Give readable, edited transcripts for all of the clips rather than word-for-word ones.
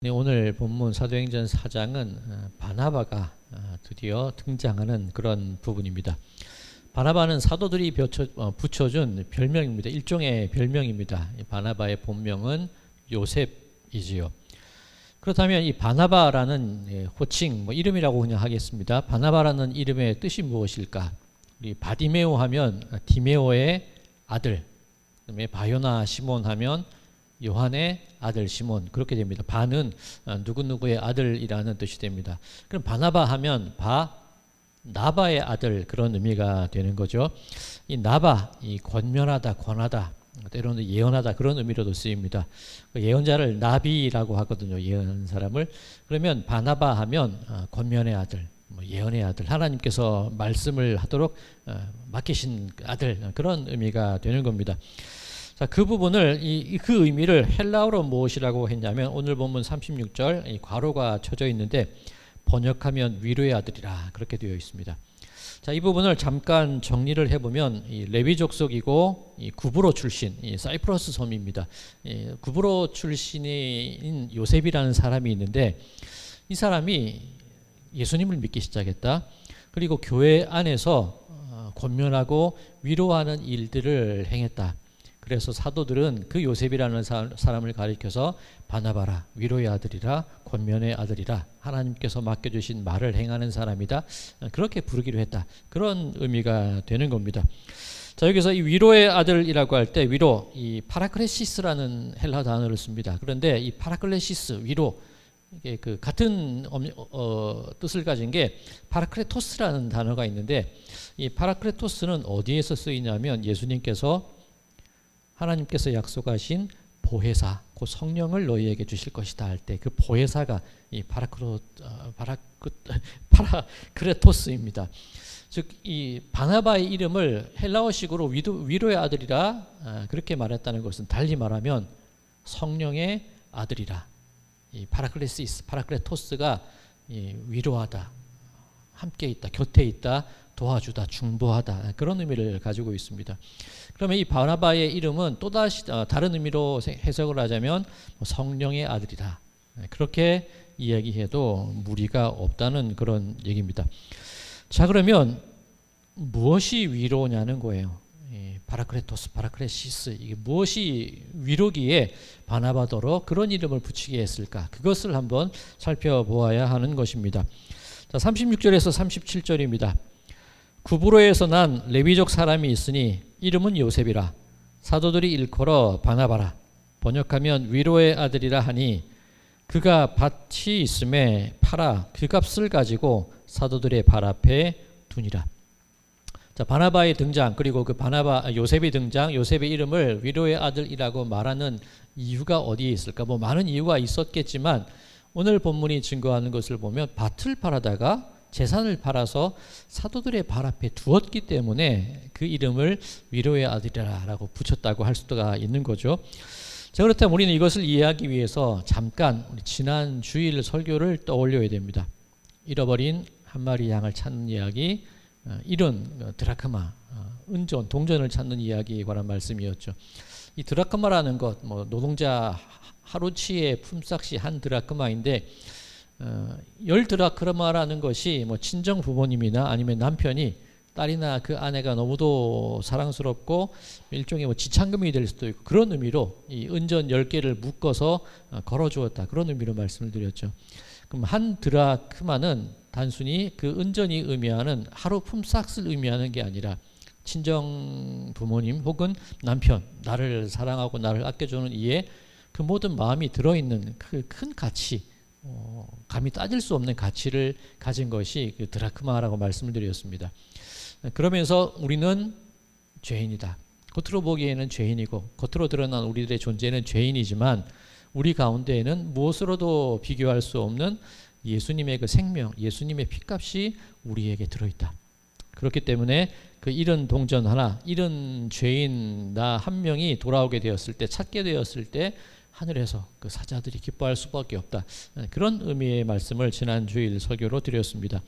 네, 오늘 본문 사도행전 4장은 바나바가 드디어 등장하는 그런 부분입니다. 바나바는 사도들이 붙여준 별명입니다. 일종의 별명입니다. 바나바의 본명은 요셉이지요. 그렇다면 이 바나바라는 호칭, 이름이라고 그냥 하겠습니다. 바나바라는 이름의 뜻이 무엇일까? 우리 바디메오 하면 디메오의 아들, 그다음에 바요나 시몬 하면 요한의 아들 시몬, 그렇게 됩니다. 바는 누구누구의 아들이라는 뜻이 됩니다. 그럼 바나바 하면 나바의 아들, 그런 의미가 되는 거죠. 이 나바, 이 권면하다, 권하다, 때로는 예언하다, 그런 의미로도 쓰입니다. 예언자를 나비라고 하거든요. 예언하는 사람을. 그러면 바나바 하면 권면의 아들, 예언의 아들, 하나님께서 말씀을 하도록 맡기신 아들, 그런 의미가 되는 겁니다. 자, 그 부분을 그 의미를 헬라어로 무엇이라고 했냐면 오늘 본문 36절 이 괄호가 쳐져 있는데 번역하면 위로의 아들이라, 그렇게 되어 있습니다. 자, 이 부분을 잠깐 정리를 해보면 이 레위 족속이고 이 구브로 출신, 이 사이프러스 섬입니다. 구브로 출신인 요셉이라는 사람이 있는데 이 사람이 예수님을 믿기 시작했다. 그리고 교회 안에서 권면하고 위로하는 일들을 행했다. 그래서 사도들은 그 요셉이라는 사람을 가리켜서 바나바라, 위로의 아들이라, 권면의 아들이라, 하나님께서 맡겨주신 말을 행하는 사람이다, 그렇게 부르기로 했다. 그런 의미가 되는 겁니다. 자, 여기서 이 위로의 아들이라고 할 때 위로, 이 파라클레시스라는 헬라 단어를 씁니다. 그런데 이 파라클레시스, 위로, 이게 그 같은 뜻을 가진 게 파라클레토스라는 단어가 있는데 이 파라클레토스는 어디에서 쓰이냐면 예수님께서 하나님께서 약속하신 보혜사, 그 성령을 너희에게 주실 것이다 할 때 그 보혜사가 이 파라크레토스입니다. 즉 이 바나바의 이름을 헬라어식으로 위로의 아들이라 그렇게 말했다는 것은 달리 말하면 성령의 아들이라. 이 파라클레토스가 위로하다, 함께 있다, 곁에 있다, 도와주다, 중보하다, 그런 의미를 가지고 있습니다. 그러면 이 바나바의 이름은 또다시 다른 의미로 해석을 하자면 성령의 아들이다, 그렇게 이야기해도 무리가 없다는 그런 얘기입니다. 자, 그러면 무엇이 위로냐는 거예요. 파라크레토스, 파라크레시스, 이게 무엇이 위로기에 바나바더러 그런 이름을 붙이게 했을까? 그것을 한번 살펴보아야 하는 것입니다. 자, 36절에서 37절입니다. 구브로에서 난 레위족 사람이 있으니 이름은 요셉이라. 사도들이 일컬어 바나바라. 번역하면 위로의 아들이라 하니 그가 밭이 있음에 팔아 그 값을 가지고 사도들의 발 앞에 두니라. 자, 바나바의 등장, 그리고 그 요셉의 등장, 요셉의 이름을 위로의 아들이라고 말하는 이유가 어디에 있을까? 많은 이유가 있었겠지만 오늘 본문이 증거하는 것을 보면 밭을 팔아다가 재산을 팔아서 사도들의 발 앞에 두었기 때문에 그 이름을 위로의 아들이라고 붙였다고 할 수가 있는 거죠. 자, 그렇다면 우리는 이것을 이해하기 위해서 잠깐 우리 지난 주일 설교를 떠올려야 됩니다. 잃어버린 한 마리 양을 찾는 이야기, 잃은 드라크마, 은전, 동전을 찾는 이야기에 관한 말씀이었죠. 이 드라크마라는 것, 노동자 하루치의 품삯이 한 드라크마인데 10드라크마라는 것이 친정 부모님이나 아니면 남편이 딸이나 그 아내가 너무도 사랑스럽고 일종의 지참금이 될 수도 있고 그런 의미로 이 은전 10개를 묶어서 걸어주었다, 그런 의미로 말씀을 드렸죠. 그럼 한 드라크마는 단순히 그 은전이 의미하는 하루 품삯을 의미하는 게 아니라 친정 부모님 혹은 남편, 나를 사랑하고 나를 아껴주는 이에 그 모든 마음이 들어있는 그 큰 가치, 감히 따질 수 없는 가치를 가진 것이 그 드라크마라고 말씀을 드렸습니다. 그러면서 우리는 죄인이다. 겉으로 보기에는 죄인이고 겉으로 드러난 우리들의 존재는 죄인이지만 우리 가운데에는 무엇으로도 비교할 수 없는 예수님의 그 생명, 예수님의 피값이 우리에게 들어있다. 그렇기 때문에 그 잃은 동전 하나, 잃은 죄인 나 한 명이 돌아오게 되었을 때, 찾게 되었을 때 하늘에서 그 사자들이 기뻐할 수밖에 없다. 그런 의미의 말씀을 지난 주일 설교로 드렸습니다.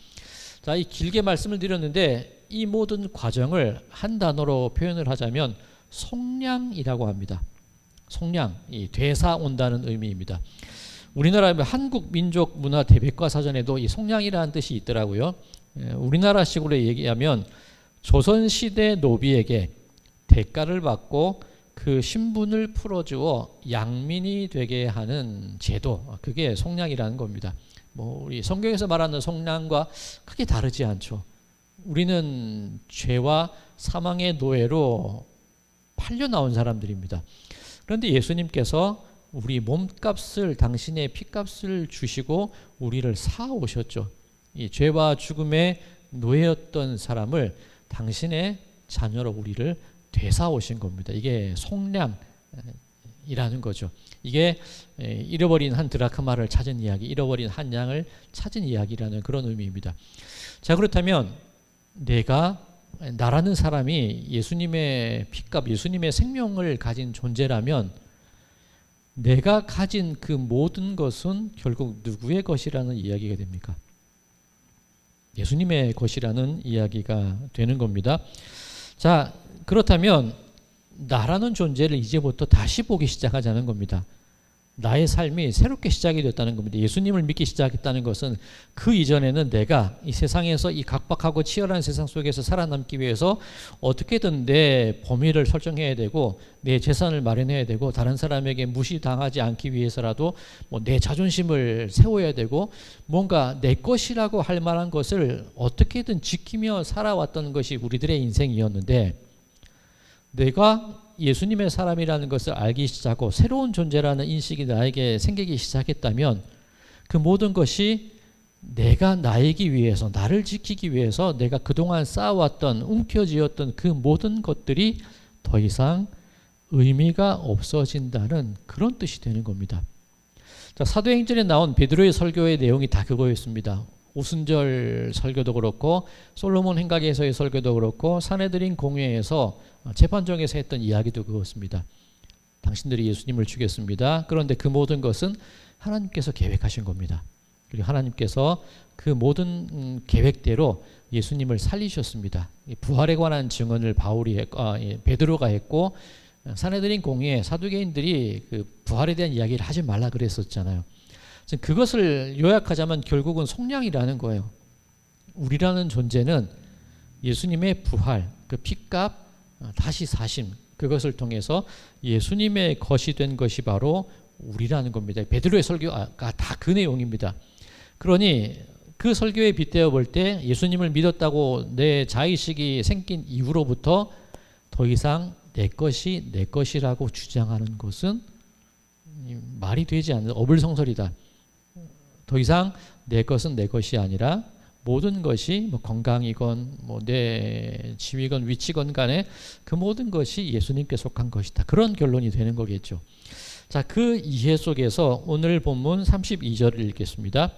자, 이 길게 말씀을 드렸는데 이 모든 과정을 한 단어로 표현을 하자면 속량이라고 합니다. 속량, 이 되사 온다는 의미입니다. 우리나라 한국민족문화대백과사전에도 이 속량이라는 뜻이 있더라고요. 우리나라식으로 얘기하면 조선시대 노비에게 대가를 받고 그 신분을 풀어주어 양민이 되게 하는 제도, 그게 속량이라는 겁니다. 뭐 우리 성경에서 말하는 속량과 크게 다르지 않죠. 우리는 죄와 사망의 노예로 팔려 나온 사람들입니다. 그런데 예수님께서 우리 몸값을, 당신의 피값을 주시고 우리를 사오셨죠. 이 죄와 죽음의 노예였던 사람을 당신의 자녀로 우리를 되사오신 겁니다. 이게 속량이라는 거죠. 이게 잃어버린 한 드라크마를 찾은 이야기, 잃어버린 한 양을 찾은 이야기라는 그런 의미입니다. 자, 그렇다면 나라는 사람이 예수님의 피값, 예수님의 생명을 가진 존재라면 내가 가진 그 모든 것은 결국 누구의 것이라는 이야기가 됩니까? 예수님의 것이라는 이야기가 되는 겁니다. 자, 그렇다면 나라는 존재를 이제부터 다시 보기 시작하자는 겁니다. 나의 삶이 새롭게 시작이 됐다는 겁니다. 예수님을 믿기 시작했다는 것은 그 이전에는 내가 이 세상에서 이 각박하고 치열한 세상 속에서 살아남기 위해서 어떻게든 내 범위를 설정해야 되고 내 재산을 마련해야 되고 다른 사람에게 무시당하지 않기 위해서라도 뭐 내 자존심을 세워야 되고 뭔가 내 것이라고 할 만한 것을 어떻게든 지키며 살아왔던 것이 우리들의 인생이었는데, 내가 예수님의 사람이라는 것을 알기 시작하고 새로운 존재라는 인식이 나에게 생기기 시작했다면 그 모든 것이 내가 나이기 위해서, 나를 지키기 위해서 내가 그동안 쌓아왔던, 움켜쥐었던 그 모든 것들이 더 이상 의미가 없어진다는 그런 뜻이 되는 겁니다. 자, 사도행전에 나온 베드로의 설교의 내용이 다 그거였습니다. 오순절 설교도 그렇고 솔로몬 행각에서의 설교도 그렇고 사내들인 공회에서 재판정에서 했던 이야기도 그렇습니다. 당신들이 예수님을 죽였습니다. 그런데 그 모든 것은 하나님께서 계획하신 겁니다. 그리고 하나님께서 그 모든 계획대로 예수님을 살리셨습니다. 부활에 관한 증언을 베드로가 했고 사내들인 공회에 사두개인들이 그 부활에 대한 이야기를 하지 말라 그랬었잖아요. 그것을 요약하자면 결국은 속량이라는 거예요. 우리라는 존재는 예수님의 부활, 그 피값, 다시 사심, 그것을 통해서 예수님의 것이 된 것이 바로 우리라는 겁니다. 베드로의 설교가 다 그 내용입니다. 그러니 그 설교에 빗대어 볼 때 예수님을 믿었다고 내 자의식이 생긴 이후로부터 더 이상 내 것이 내 것이라고 주장하는 것은 말이 되지 않는 어불성설이다. 더 이상 내 것은 내 것이 아니라 모든 것이 뭐 건강이건 뭐 내 지위건 위치건 간에 그 모든 것이 예수님께 속한 것이다. 그런 결론이 되는 거겠죠. 자, 그 이해 속에서 오늘 본문 32절을 읽겠습니다.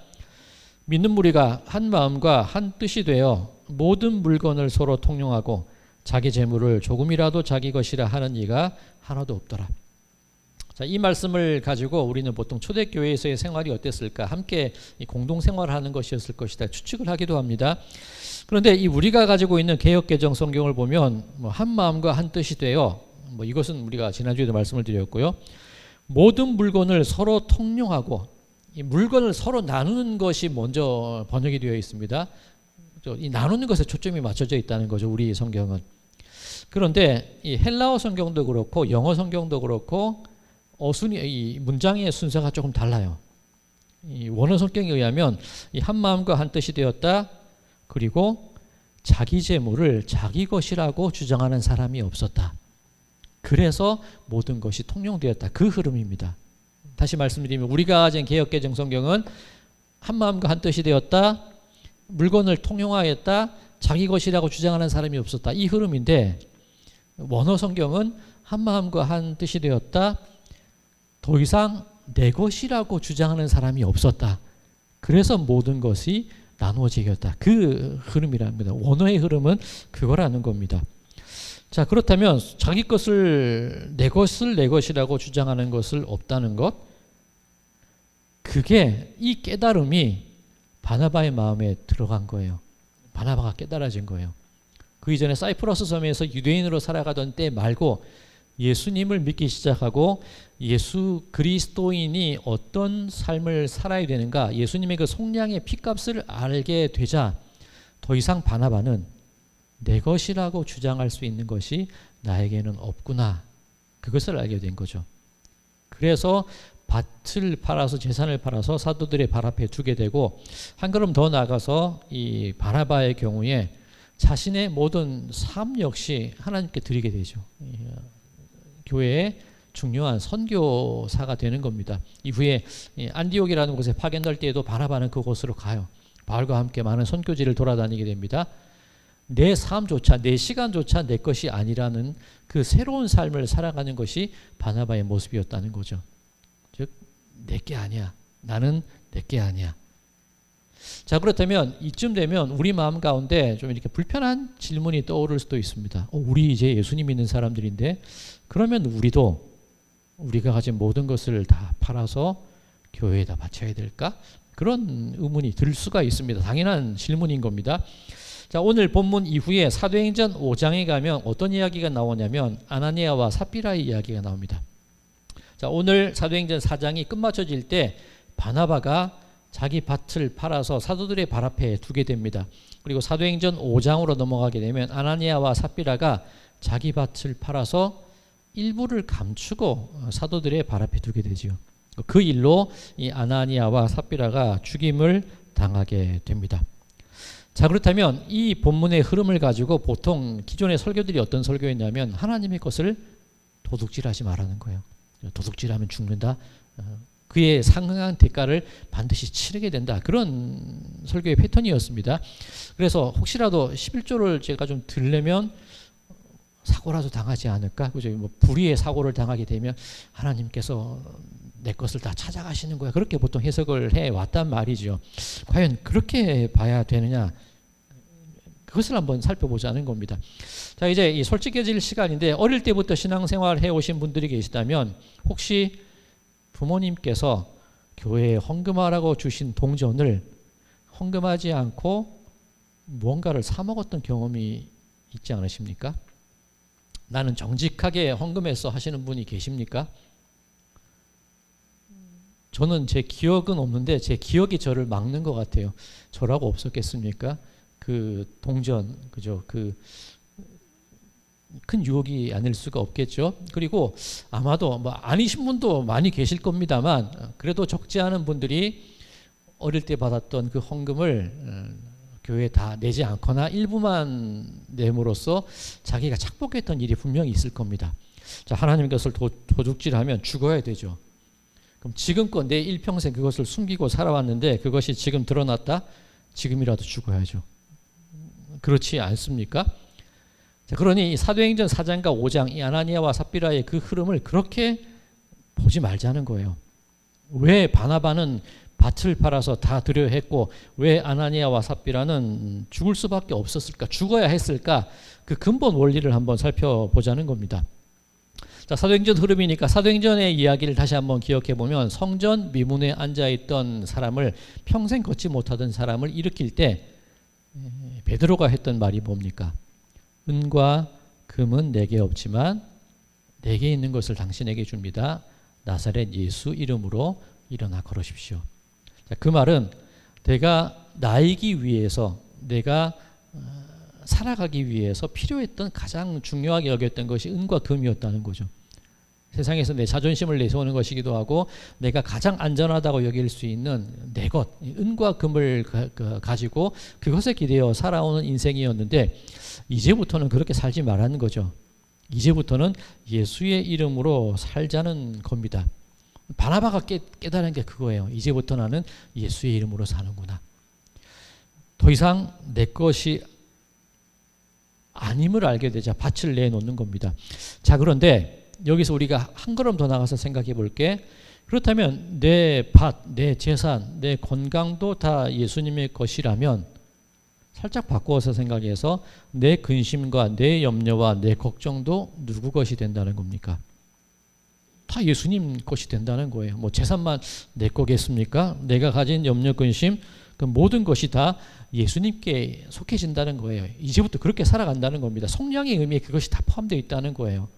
믿는 무리가 한 마음과 한 뜻이 되어 모든 물건을 서로 통용하고 자기 재물을 조금이라도 자기 것이라 하는 이가 하나도 없더라. 자, 이 말씀을 가지고 우리는 보통 초대교회에서의 생활이 어땠을까? 함께 공동생활을 하는 것이었을 것이다 추측을 하기도 합니다. 그런데 이 우리가 가지고 있는 개역개정 성경을 보면 뭐 한 마음과 한 뜻이 되어, 뭐 이것은 우리가 지난주에도 말씀을 드렸고요. 모든 물건을 서로 통용하고, 이 물건을 서로 나누는 것이 먼저 번역이 되어 있습니다. 이 나누는 것에 초점이 맞춰져 있다는 거죠, 우리 성경은. 그런데 이 헬라어 성경도 그렇고 영어 성경도 그렇고 이 문장의 순서가 조금 달라요. 이 원어 성경에 의하면 이 한 마음과 한 뜻이 되었다. 그리고 자기 재물을 자기 것이라고 주장하는 사람이 없었다. 그래서 모든 것이 통용되었다. 그 흐름입니다. 다시 말씀드리면 우리가 가진 개역개정 성경은 한 마음과 한 뜻이 되었다. 물건을 통용하였다. 자기 것이라고 주장하는 사람이 없었다. 이 흐름인데 원어 성경은 한 마음과 한 뜻이 되었다. 더 이상 내 것이라고 주장하는 사람이 없었다. 그래서 모든 것이 나누어지겠다. 그 흐름이랍니다. 원어의 흐름은 그거라는 겁니다. 자, 그렇다면 자기 것을 내 것이라고 주장하는 것을 없다는 것, 그게 이 깨달음이 바나바의 마음에 들어간 거예요. 바나바가 깨달아진 거예요. 그 이전에 사이프러스 섬에서 유대인으로 살아가던 때 말고 예수님을 믿기 시작하고 예수 그리스도인이 어떤 삶을 살아야 되는가, 예수님의 그 속량의 피값을 알게 되자 더 이상 바나바는 내 것이라고 주장할 수 있는 것이 나에게는 없구나, 그것을 알게 된 거죠. 그래서 밭을 팔아서, 재산을 팔아서 사도들의 발 앞에 두게 되고, 한 걸음 더 나아가서 이 바나바의 경우에 자신의 모든 삶 역시 하나님께 드리게 되죠. 교회의 중요한 선교사가 되는 겁니다. 이후에 안디옥이라는 곳에 파견될 때에도 바나바는 그곳으로 가요. 바울과 함께 많은 선교지를 돌아다니게 됩니다. 내 삶조차, 내 시간조차 내 것이 아니라는 그 새로운 삶을 살아가는 것이 바나바의 모습이었다는 거죠. 즉, 내게 아니야. 나는 내게 아니야. 자, 그렇다면 이쯤 되면 우리 마음 가운데 좀 이렇게 불편한 질문이 떠오를 수도 있습니다. 우리 이제 예수님 믿는 사람들인데, 그러면 우리가 가진 모든 것을 다 팔아서 교회에다 바쳐야 될까? 그런 의문이 들 수가 있습니다. 당연한 질문인 겁니다. 자, 오늘 본문 이후에 사도행전 5장에 가면 어떤 이야기가 나오냐면 아나니아와 삽비라의 이야기가 나옵니다. 자, 오늘 사도행전 4장이 끝마쳐질 때 바나바가 자기 밭을 팔아서 사도들의 발 앞에 두게 됩니다. 그리고 사도행전 5장으로 넘어가게 되면 아나니아와 삽비라가 자기 밭을 팔아서 일부를 감추고 사도들의 발 앞에 두게 되죠. 그 일로 이 아나니아와 삽비라가 죽임을 당하게 됩니다. 자, 그렇다면 이 본문의 흐름을 가지고 보통 기존의 설교들이 어떤 설교였냐면 하나님의 것을 도둑질하지 말라는 거예요. 도둑질하면 죽는다. 그에 상응한 대가를 반드시 치르게 된다. 그런 설교의 패턴이었습니다. 그래서 혹시라도 11조를 제가 좀 들려면 사고라도 당하지 않을까? 그죠? 뭐 불의의 사고를 당하게 되면 하나님께서 내 것을 다 찾아가시는 거야. 그렇게 보통 해석을 해왔단 말이죠. 과연 그렇게 봐야 되느냐? 그것을 한번 살펴보자는 겁니다. 자, 이제 이 솔직해질 시간인데, 어릴 때부터 신앙생활 해오신 분들이 계시다면 혹시 부모님께서 교회에 헌금하라고 주신 동전을 헌금하지 않고 무언가를 사 먹었던 경험이 있지 않으십니까? 나는 정직하게 헌금했어 하시는 분이 계십니까? 저는 제 기억은 없는데 제 기억이 저를 막는 것 같아요. 저라고 없었겠습니까? 그 동전, 그죠? 그 큰 유혹이 아닐 수가 없겠죠. 그리고 아마도 뭐 아니신 분도 많이 계실 겁니다만, 그래도 적지 않은 분들이 어릴 때 받았던 그 헌금을 교회에 다 내지 않거나 일부만 내므로써 자기가 착복했던 일이 분명히 있을 겁니다. 자, 하나님의 것을 도둑질하면 죽어야 되죠. 그럼 지금껏 내 일평생 그것을 숨기고 살아왔는데 그것이 지금 드러났다? 지금이라도 죽어야죠. 그렇지 않습니까? 자, 그러니 사도행전 4장과 5장 이 아나니아와 삽비라의 그 흐름을 그렇게 보지 말자는 거예요. 왜 바나바는 밭을 팔아서 다 드려 했고 왜 아나니아와 삽비라는 죽을 수밖에 없었을까? 죽어야 했을까? 그 근본 원리를 한번 살펴보자는 겁니다. 자, 사도행전 흐름이니까 사도행전의 이야기를 다시 한번 기억해 보면 성전 미문에 앉아있던 사람을, 평생 걷지 못하던 사람을 일으킬 때 베드로가 했던 말이 뭡니까? 은과 금은 내게 없지만 내게 있는 것을 당신에게 줍니다. 나사렛 예수 이름으로 일어나 걸으십시오. 자, 그 말은 내가 나이기 위해서, 내가 살아가기 위해서 필요했던, 가장 중요하게 여겼던 것이 은과 금이었다는 거죠. 세상에서 내 자존심을 내세우는 것이기도 하고 내가 가장 안전하다고 여길 수 있는 내 것, 은과 금을 가지고 그것에 기대어 살아오는 인생이었는데, 이제부터는 그렇게 살지 말라는 거죠. 이제부터는 예수의 이름으로 살자는 겁니다. 바나바가 깨달은 게 그거예요. 이제부터 나는 예수의 이름으로 사는구나. 더 이상 내 것이 아님을 알게 되자 밭을 내놓는 겁니다. 자, 그런데 여기서 우리가 한 걸음 더 나가서 생각해 볼게. 그렇다면 내 밭, 내 재산, 내 건강도 다 예수님의 것이라면 살짝 바꾸어서 생각해서 내 근심과 내 염려와 내 걱정도 누구 것이 된다는 겁니까? 다 예수님 것이 된다는 거예요. 뭐 재산만 내 거겠습니까? 내가 가진 염려, 근심, 그 모든 것이 다 예수님께 속해진다는 거예요. 이제부터 그렇게 살아간다는 겁니다. 성령의 의미에 그것이 다 포함되어 있다는 거예요.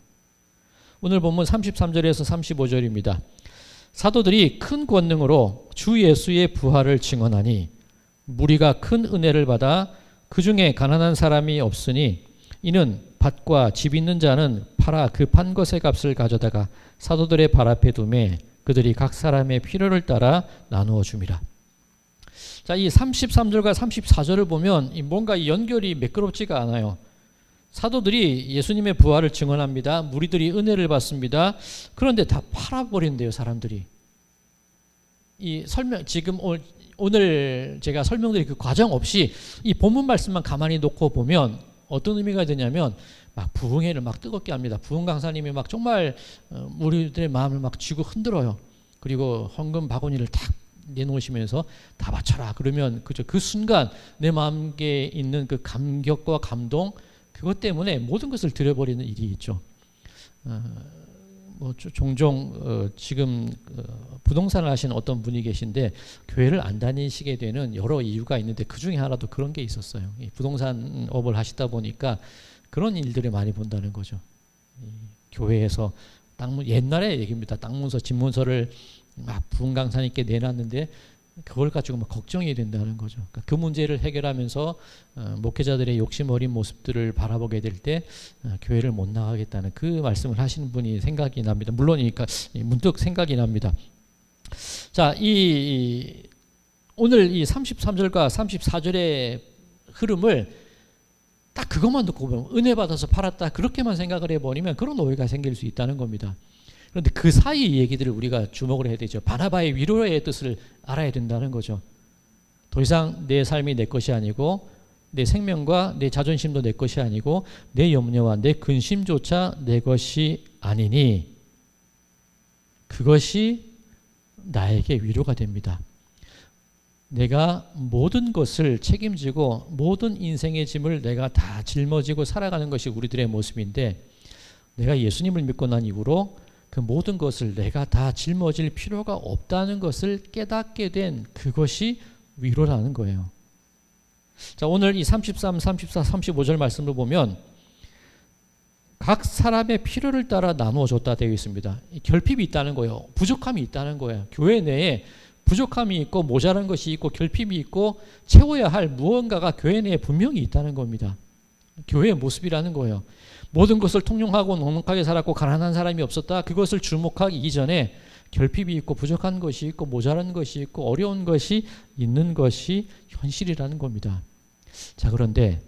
오늘 본문 33절에서 35절입니다. 사도들이 큰 권능으로 주 예수의 부활을 증언하니 무리가 큰 은혜를 받아 그 중에 가난한 사람이 없으니 이는 밭과 집 있는 자는 팔아 그 판 것의 값을 가져다가 사도들의 발 앞에 두매 그들이 각 사람의 필요를 따라 나누어 줌이라. 자, 이 33절과 34절을 보면 뭔가 이 연결이 매끄럽지가 않아요. 사도들이 예수님의 부활을 증언합니다. 무리들이 은혜를 받습니다. 그런데 다 팔아버린대요, 사람들이. 이 설명, 지금 오늘 제가 설명드린 그 과정 없이 이 본문 말씀만 가만히 놓고 보면 어떤 의미가 되냐면 막 부흥회를 막 뜨겁게 합니다. 부흥 강사님이 막 정말 우리들의 마음을 막 쥐고 흔들어요. 그리고 헌금 바구니를 탁 내놓으시면서 다 바쳐라. 그러면 그 순간 내 마음에 있는 그 감격과 감동, 그것 때문에 모든 것을 들여버리는 일이 있죠. 종종 지금 부동산을 하시는 어떤 분이 계신데 교회를 안 다니시게 되는 여러 이유가 있는데 그 중에 하나도 그런 게 있었어요. 부동산업을 하시다 보니까 그런 일들을 많이 본다는 거죠. 교회에서 옛날의 얘기입니다. 땅문서, 집문서를 막 부흥 강사님께 내놨는데 그걸 가지고 막 걱정이 된다는 거죠. 그러니까 그 문제를 해결하면서 목회자들의 욕심 어린 모습들을 바라보게 될 때 교회를 못 나가겠다는 그 말씀을 하시는 분이 생각이 납니다. 물론 그러니까 문득 생각이 납니다. 자, 오늘 이 33절과 34절의 흐름을 딱 그것만 듣고 보면 은혜 받아서 팔았다 그렇게만 생각을 해버리면 그런 오해가 생길 수 있다는 겁니다. 그런데 그 사이 얘기들을 우리가 주목을 해야 되죠. 바나바의 위로의 뜻을 알아야 된다는 거죠. 더 이상 내 삶이 내 것이 아니고 내 생명과 내 자존심도 내 것이 아니고 내 염려와 내 근심조차 내 것이 아니니 그것이 나에게 위로가 됩니다. 내가 모든 것을 책임지고 모든 인생의 짐을 내가 다 짊어지고 살아가는 것이 우리들의 모습인데 내가 예수님을 믿고 난 이후로 그 모든 것을 내가 다 짊어질 필요가 없다는 것을 깨닫게 된 그것이 위로라는 거예요. 자, 오늘 이 33, 34, 35절 말씀을 보면 각 사람의 필요를 따라 나누어 줬다 되어 있습니다. 결핍이 있다는 거예요. 부족함이 있다는 거예요. 교회 내에 부족함이 있고 모자란 것이 있고 결핍이 있고 채워야 할 무언가가 교회 내에 분명히 있다는 겁니다. 교회의 모습이라는 거예요. 모든 것을 통용하고 넉넉하게 살았고 가난한 사람이 없었다. 그것을 주목하기 이전에 결핍이 있고 부족한 것이 있고 모자란 것이 있고 어려운 것이 있는 것이 현실이라는 겁니다. 자, 그런데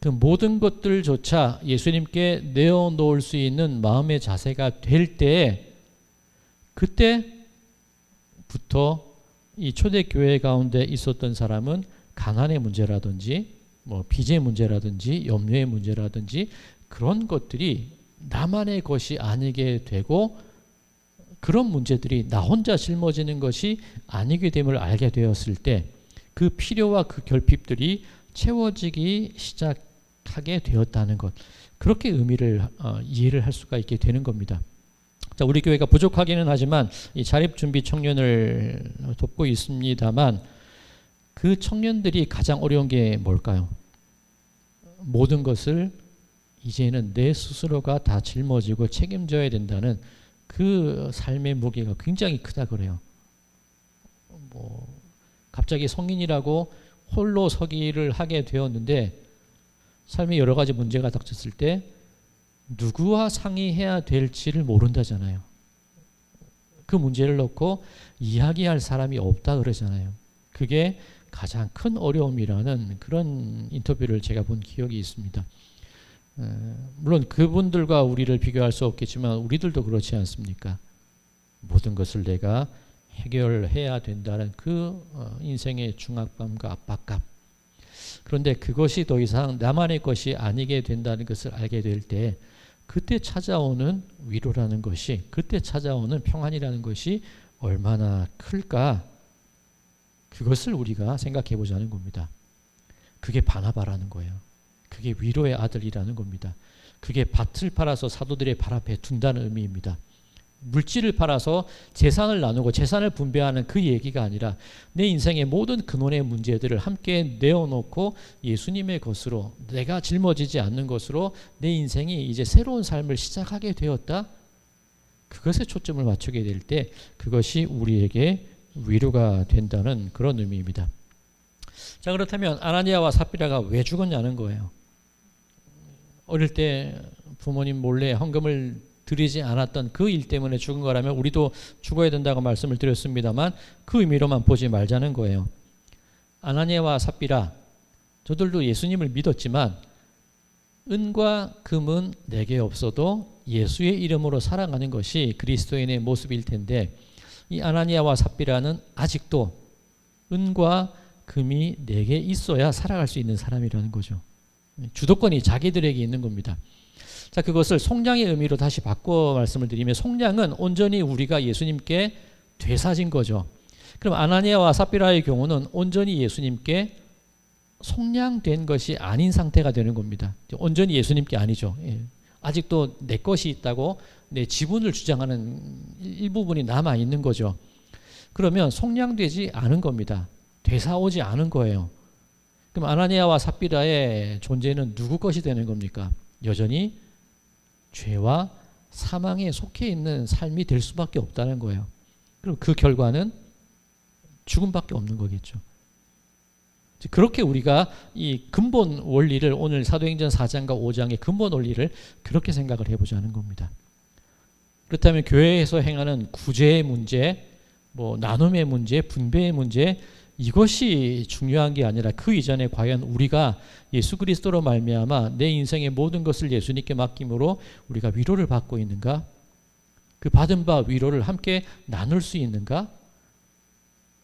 그 모든 것들조차 예수님께 내어놓을 수 있는 마음의 자세가 될 때 그때부터 이 초대교회 가운데 있었던 사람은 가난의 문제라든지 빚의 문제라든지 염려의 문제라든지 그런 것들이 나만의 것이 아니게 되고 그런 문제들이 나 혼자 짊어지는 것이 아니게 됨을 알게 되었을 때 그 필요와 그 결핍들이 채워지기 시작하게 되었다는 것, 그렇게 의미를 이해를 할 수가 있게 되는 겁니다. 자, 우리 교회가 부족하기는 하지만 이 자립준비 청년을 돕고 있습니다만 그 청년들이 가장 어려운 게 뭘까요? 모든 것을 이제는 내 스스로가 다 짊어지고 책임져야 된다는 그 삶의 무게가 굉장히 크다 그래요. 갑자기 성인이라고 홀로 서기를 하게 되었는데 삶에 여러 가지 문제가 닥쳤을 때 누구와 상의해야 될지를 모른다잖아요. 그 문제를 놓고 이야기할 사람이 없다 그러잖아요. 그게 가장 큰 어려움이라는 그런 인터뷰를 제가 본 기억이 있습니다. 물론 그분들과 우리를 비교할 수 없겠지만 우리들도 그렇지 않습니까? 모든 것을 내가 해결해야 된다는 그 인생의 중압감과 압박감. 그런데 그것이 더 이상 나만의 것이 아니게 된다는 것을 알게 될 때 그때 찾아오는 위로라는 것이, 그때 찾아오는 평안이라는 것이 얼마나 클까? 그것을 우리가 생각해 보자는 겁니다. 그게 바나바라는 거예요. 그게 위로의 아들이라는 겁니다. 그게 밭을 팔아서 사도들의 발 앞에 둔다는 의미입니다. 물질을 팔아서 재산을 나누고 재산을 분배하는 그 얘기가 아니라 내 인생의 모든 근원의 문제들을 함께 내어놓고 예수님의 것으로, 내가 짊어지지 않는 것으로 내 인생이 이제 새로운 삶을 시작하게 되었다. 그것에 초점을 맞추게 될 때 그것이 우리에게 위로가 된다는 그런 의미입니다. 자, 그렇다면 아나니아와 삽비라가 왜 죽었냐는 거예요. 어릴 때 부모님 몰래 헌금을 드리지 않았던 그 일 때문에 죽은 거라면 우리도 죽어야 된다고 말씀을 드렸습니다만 그 의미로만 보지 말자는 거예요. 아나니아와 삽비라, 저들도 예수님을 믿었지만 은과 금은 내게 없어도 예수의 이름으로 살아가는 것이 그리스도인의 모습일 텐데, 이 아나니아와 삽비라는 아직도 은과 금이 내게 있어야 살아갈 수 있는 사람이라는 거죠. 주도권이 자기들에게 있는 겁니다. 자, 그것을 속량의 의미로 다시 바꿔 말씀을 드리면, 속량은 온전히 우리가 예수님께 되사진 거죠. 그럼 아나니아와 삽비라의 경우는 온전히 예수님께 속량된 것이 아닌 상태가 되는 겁니다. 온전히 예수님께 아니죠. 아직도 내 것이 있다고 내 지분을 주장하는 일부분이 남아 있는 거죠. 그러면 속량되지 않은 겁니다. 되사오지 않은 거예요. 그럼 아나니아와 삽비라의 존재는 누구 것이 되는 겁니까? 여전히 죄와 사망에 속해 있는 삶이 될 수밖에 없다는 거예요. 그럼 그 결과는 죽음밖에 없는 거겠죠. 그렇게 우리가 이 근본 원리를, 오늘 사도행전 4장과 5장의 근본 원리를 그렇게 생각을 해보자는 겁니다. 그렇다면 교회에서 행하는 구제의 문제, 나눔의 문제, 분배의 문제, 이것이 중요한 게 아니라 그 이전에 과연 우리가 예수 그리스도로 말미암아 내 인생의 모든 것을 예수님께 맡김으로 우리가 위로를 받고 있는가? 그 받은 바 위로를 함께 나눌 수 있는가?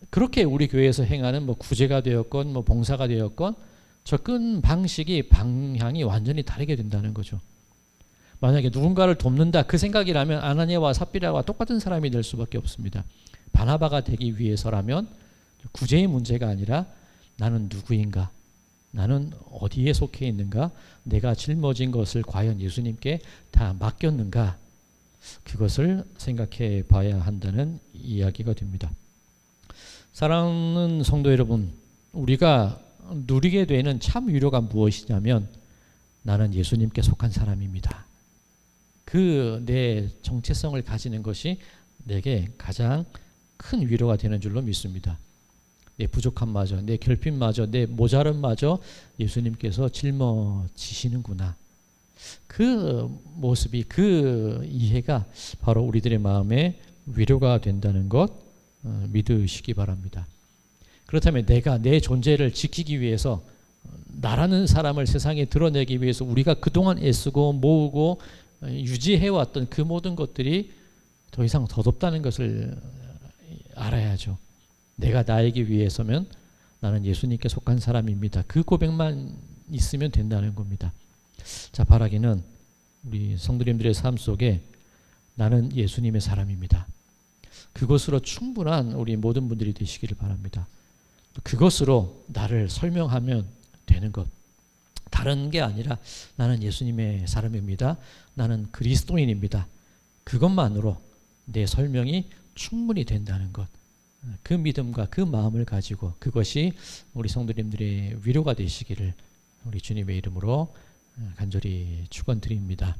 그렇게 우리 교회에서 행하는 구제가 되었건 봉사가 되었건 접근 방식이, 방향이 완전히 다르게 된다는 거죠. 만약에 누군가를 돕는다 그 생각이라면 아나니아와 삽비라와 똑같은 사람이 될 수밖에 없습니다. 바나바가 되기 위해서라면 구제의 문제가 아니라 나는 누구인가? 나는 어디에 속해 있는가? 내가 짊어진 것을 과연 예수님께 다 맡겼는가? 그것을 생각해 봐야 한다는 이야기가 됩니다. 사랑하는 성도 여러분, 우리가 누리게 되는 참 위로가 무엇이냐면 나는 예수님께 속한 사람입니다. 그 내 정체성을 가지는 것이 내게 가장 큰 위로가 되는 줄로 믿습니다. 내 부족함마저, 내 결핍마저, 내 모자름마저 예수님께서 짊어지시는구나. 그 모습이, 그 이해가 바로 우리들의 마음에 위로가 된다는 것 믿으시기 바랍니다. 그렇다면 내가 내 존재를 지키기 위해서, 나라는 사람을 세상에 드러내기 위해서 우리가 그동안 애쓰고 모으고 유지해왔던 그 모든 것들이 더 이상 덧없다는 것을 알아야죠. 내가 나에게 위해서면 나는 예수님께 속한 사람입니다. 그 고백만 있으면 된다는 겁니다. 자, 바라기는 우리 성도님들의 삶 속에 나는 예수님의 사람입니다. 그것으로 충분한 우리 모든 분들이 되시기를 바랍니다. 그것으로 나를 설명하면 되는 것. 다른 게 아니라 나는 예수님의 사람입니다. 나는 그리스도인입니다. 그것만으로 내 설명이 충분히 된다는 것. 그 믿음과 그 마음을 가지고 그것이 우리 성도님들의 위로가 되시기를 우리 주님의 이름으로 간절히 축원드립니다.